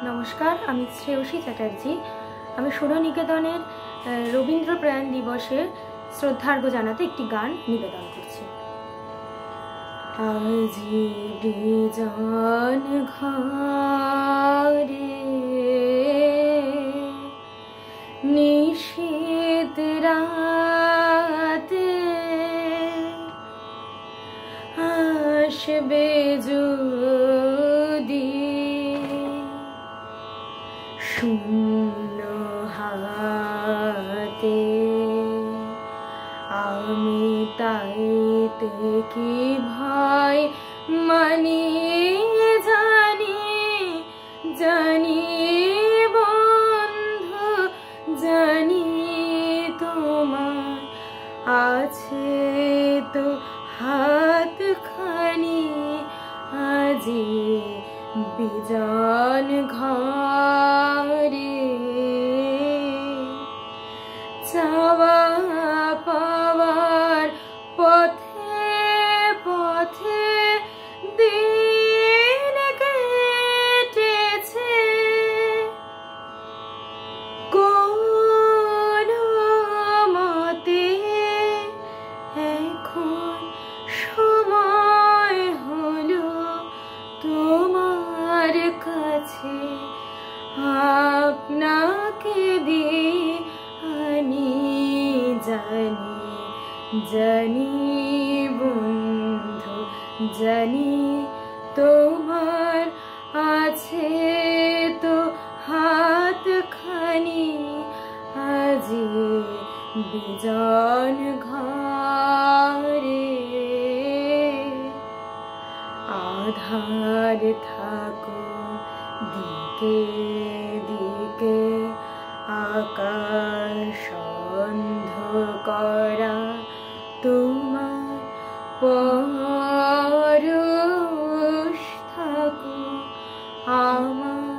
नमस्कार आमी श्रेयसी चैटार्जी आमी सुरनिकेतनेर रवींद्र प्रयाण दिवसे श्रद्धार्घ्य जानाते एकटी गान निवेदन करछि। আজি বিজন ঘরে নিশীত রাতে আসবে যদি শূন্য হাতে আমি তাইতে কি ভয় মানি জানি জানি বন্ধু জানি তোমার আছে তো হাতখানি আজি বিজন ঘরে চাওয়া পাওয়ার পথে পথে দিন কেটেছে কোন মতে এখন সময় হলো তোমার কাছে আপনাকে দিয়ে আমি জানি জানি বন্ধু জানি তোমার আছে তো হাতখানি আজি বিজন ঘরে আধার থাকো দিকে দিকে আকাশ অন্ধকারা তোমার পরশ থাকো আমার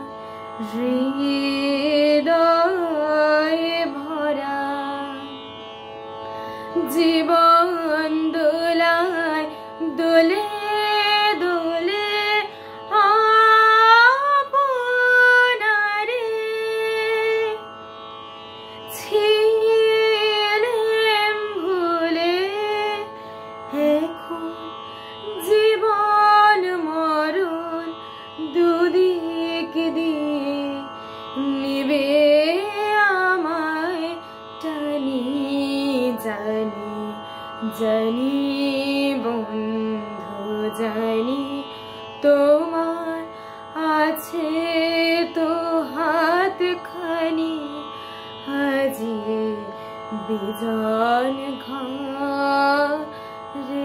হৃদয়ে ভরা জীবন দোলায় দোলে দোলে আপনারে ছিলেম ভুলে এখন জীবন মরণ দুদিক দিয়ে নিবে আমায় টানি জানি জানি বন্ধু জানি তোমার আছে তো হাতখানি আজি বিজন ঘরে।